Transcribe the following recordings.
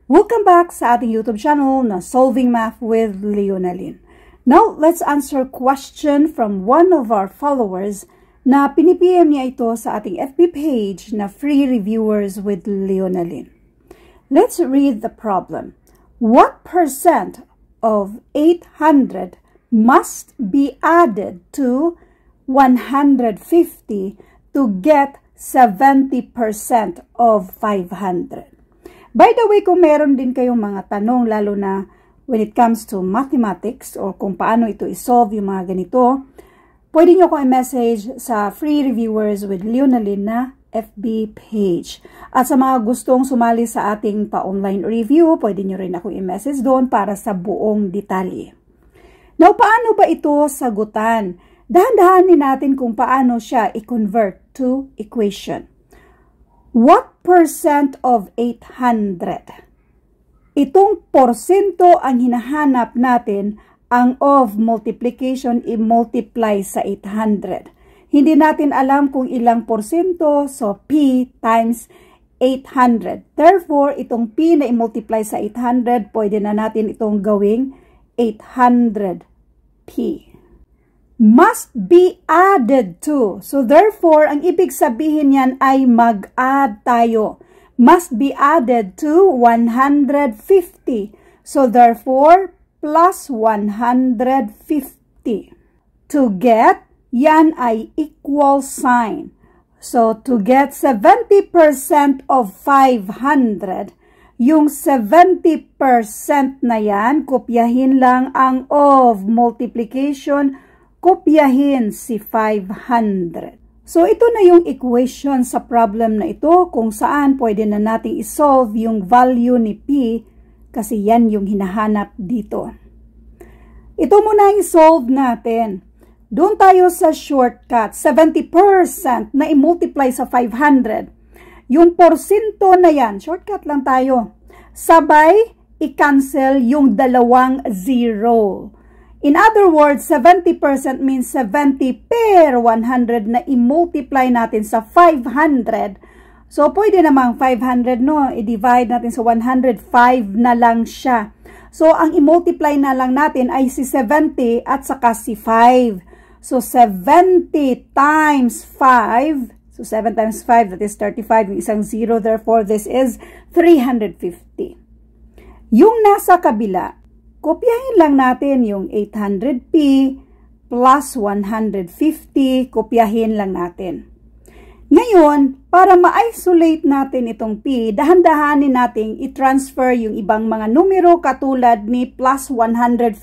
Welcome back sa ating YouTube channel na Solving Math with Leonalyn. Now, let's answer question from one of our followers na pinipm niya ito sa ating FB page na Free Reviewers with Leonalyn. Let's read the problem. What percent of 800 must be added to 150 to get 70% of 500? By the way, kung meron din kayong mga tanong, lalo na when it comes to mathematics or kung paano ito isolve yung mga ganito, pwede nyo akong i-message sa Free Reviewers with Leonalyn na FB page. At sa mga gustong sumali sa ating pa-online review, pwede nyo rin akong i-message doon para sa buong detalye. Now, paano ba ito sagutan? Dahan-dahanin natin kung paano siya i-convert to equation. What percent of 800? Itong porsyento ang hinahanap natin, ang of multiplication i-multiply sa 800. Hindi natin alam kung ilang porsyento, so P times 800. Therefore, itong P na i-multiply sa 800, pwede na natin itong gawing 800P. Must be added to. So therefore, ang ibig sabihin yan ay mag-add tayo. Must be added to 150. So therefore, plus 150. To get, yan ay equal sign. So to get 70% of 500, yung 70% na yan, kopyahin lang ang of multiplication, kopyahin si 500. So, ito na yung equation sa problem na ito kung saan pwede na nating isolve yung value ni P kasi yan yung hinahanap dito. Ito muna isolve natin. Doon tayo sa shortcut, 70% na i-multiply sa 500. Yung porsyento na yan, shortcut lang tayo. Sabay, i-cancel yung dalawang zero. In other words, 70% means 70 per 100 na i-multiply natin sa 500. So, pwede namang 500, no? I-divide natin sa 105 na lang siya. So, ang i-multiply na lang natin ay si 70 at saka si 5. So, 70 times 5. So, 7 times 5, that is 35. Yung isang 0, therefore, this is 350. Yung nasa kabila, kopyahin lang natin yung 800P plus 150, kopyahin lang natin. Ngayon, para ma-isolate natin itong P, dahan-dahanin natin i-transfer yung ibang mga numero katulad ni plus 150.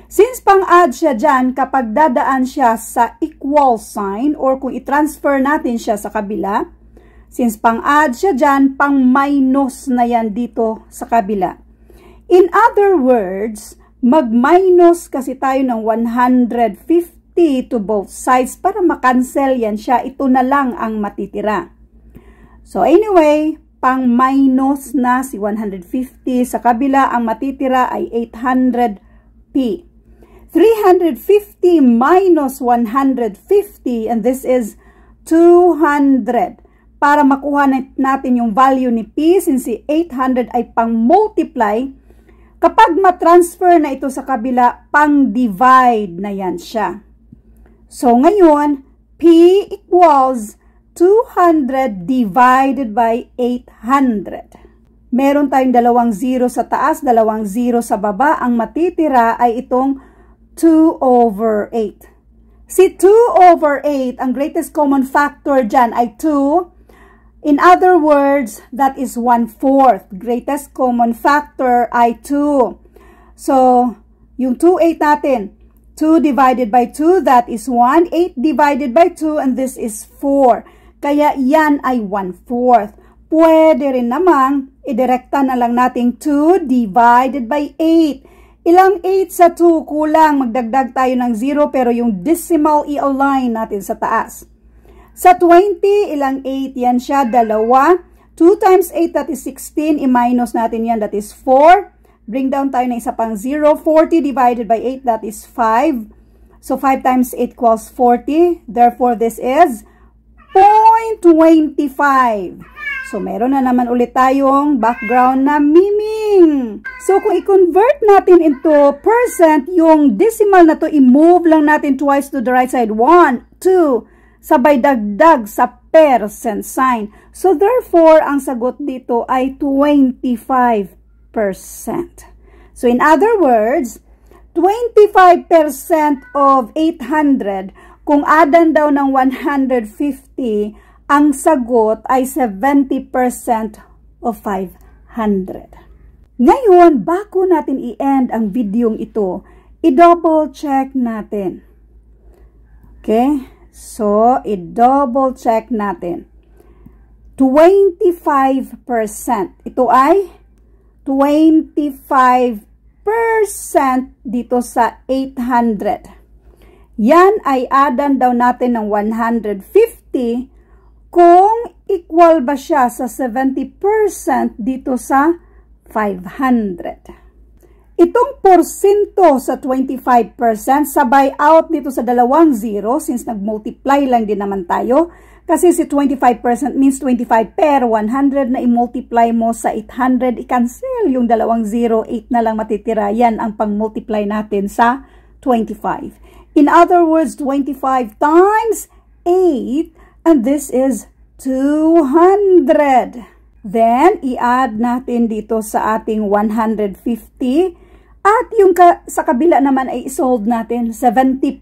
Since pang-add siya dyan, kapag dadaan siya sa equal sign or kung i-transfer natin siya sa kabila, since pang-add siya dyan, pang-minus na yan dito sa kabila. In other words, mag-minus kasi tayo ng 150 to both sides para makancel yan siya. Ito na lang ang matitira. So anyway, pang-minus na si 150. Sa kabila, ang matitira ay 800P. 350 minus 150, and this is 200. Para makuha natin yung value ni P, since si 800 ay pang-multiply, kapag ma-transfer na ito sa kabila, pang-divide na yan siya. So, ngayon, P equals 200 divided by 800. Meron tayong dalawang 0 sa taas, dalawang 0 sa baba. Ang matitira ay itong 2 over 8. Si 2 over 8, ang greatest common factor dyan ay 2. In other words, that is 1/4. Greatest common factor ay 2. So, yung 2/8 natin, 2 divided by 2, that is 1. 8 divided by 2, and this is 4. Kaya yan ay 1/4. Pwede rin namang, idirekta na lang natin 2 divided by 8. Ilang 8 sa 2? Kulang, magdagdag tayo ng 0, pero yung decimal i-align natin sa taas. Sa 20, ilang 8? Yan siya, dalawa. 2 times 8, that is 16. I-minus natin yan, that is 4. Bring down tayo ng isa pang 0. 40 divided by 8, that is 5. So, 5 times 8 equals 40. Therefore, this is 0.25. So, So, meron na naman ulit tayong background na miming. So, kung i-convert natin into percent, yung decimal na to, i-move lang natin twice to the right side. 1, 2, sabay dagdag sa percent sign. So, therefore, ang sagot dito ay 25%. So, in other words, 25% of 800, kung adan daw ng 150, ang sagot ay 70% of 500. Ngayon, bago natin i-end ang videong ito, i-double check natin. Okay? So, i-double check natin. 25%. Ito ay 25% dito sa 800. Yan ay adan daw natin ng 150 kung equal ba siya sa 70% dito sa 500. Itong porsyento sa 25%, sabay out dito sa dalawang zero since nag-multiply lang din naman tayo. Kasi si 25% means 25 per 100 na i-multiply mo sa 800, i-cancel yung dalawang zero, 8 na lang matitira. Yan ang pang-multiply natin sa 25. In other words, 25 times 8, and this is 200. Then, i-add natin dito sa ating 150. At yung sa kabila naman ay isolve natin 70%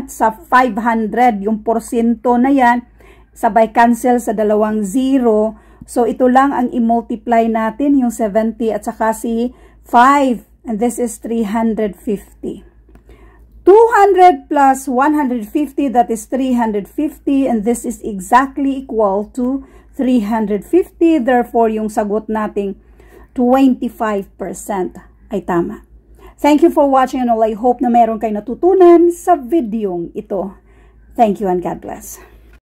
sa 500. Yung porsyento na yan, sabay cancel sa dalawang zero. So, ito lang ang i-multiply natin, yung 70 at saka si 5. And this is 350. 200 plus 150, that is 350, and this is exactly equal to 350. Therefore, yung sagot nating 25% ay tama. Thank you for watching and all. I hope na meron kayo natutunan sa videong ito. Thank you and God bless.